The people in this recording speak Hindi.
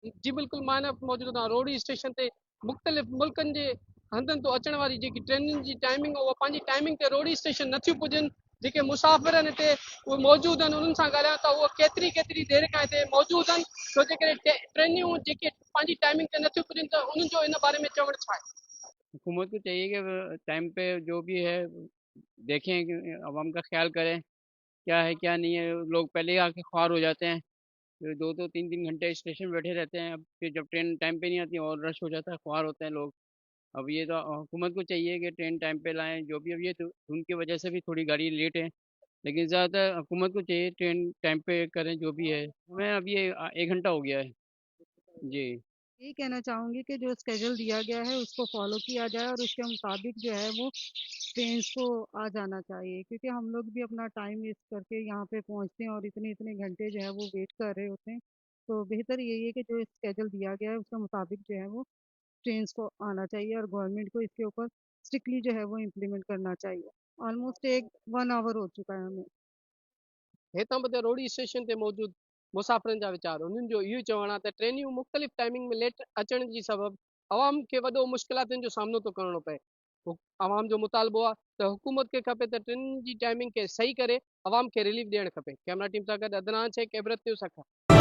जी बिल्कुल, मां न मौजूदु आहियां रोड स्टेशन ते मुख़्तलिफ़ मुल्कनि जे हंधनि तो अचण वारी जेकी ट्रेनुनि जी टाइमिंग उहा पंहिंजी टाइमिंग ते रोड स्टेशन नथियूं पुॼनि। जेके मुसाफ़िर आहिनि हिते उहे मौजूदु आहिनि उन्हनि सां ॻाल्हायूं था उहे केतिरी केतिरी देरि खां हिते मौजूदु आहिनि, छो जे करे ट्रेनियूं जेके पंहिंजी टाइमिंग ते नथियूं पुॼनि त उन्हनि जो इन बारे में चवणु छा आहे? हुकूमत को चाहिए कि वो टाइम पे जो भी है देखें कि आवाम का ख्याल करें, क्या है क्या नहीं है। लोग पहले ही आके ख्वार हो जाते हैं, फिर 2-2 3-3 घंटे स्टेशन बैठे रहते हैं। अब फिर जब ट्रेन टाइम पे नहीं आती और रश हो जाता है, ख्वार होते हैं लोग। अब ये तो हुकूमत को चाहिए कि ट्रेन टाइम पे लाएँ, जो भी। अब ये तो उनकी वजह से भी थोड़ी गाड़ी लेट है, लेकिन ज़्यादातर हुकूमत को चाहिए ट्रेन टाइम पे करें जो भी है। हमें अब ये 1 घंटा हो गया है। जी। यही कहना चाहूँगी कि जो स्केड्यूल दिया गया है उसको फ़ॉलो किया जाए और उसके मुताबिक जो है वो ट्रेन्स को आ जाना चाहिए, क्योंकि हम लोग भी अपना टाइम वेस्ट करके यहाँ पे पहुँचते हैं और इतने-इतने घंटे जो है वो वेट कर रहे होते हैं। तो बेहतर यही है कि जो स्केड्यूल दिया गया है उसके मुताबिक जो है वो ट्रेन्स को आना चाहिए और गवर्नमेंट को इसके ऊपर स्ट्रिक्टली जो है वो इम्प्लीमेंट करना चाहिए। ऑलमोस्ट एक 1 आवर हो चुका है हमें। हितां बि रोड स्टेशन ते मौजूदु मुसाफ़िरनि जा वीचार उन्हनि जो इहो चवणु आहे त ट्रेनियूं मुख़्तलिफ़ टाइमिंग में लेट अचण जी सबबु अवाम खे वॾो मुश्किलातुनि जो सामनो थो करणो पए। अवाम जो मुतालबो आहे त हुकूमत खे खपे त ट्रेनियुनि जी टाइमिंग खे सही करे अवाम खे रिलीफ ॾियणु खपे। कैमरा टीम सां गॾु अदनान शेख, कैबरत न्यूज़, अखर।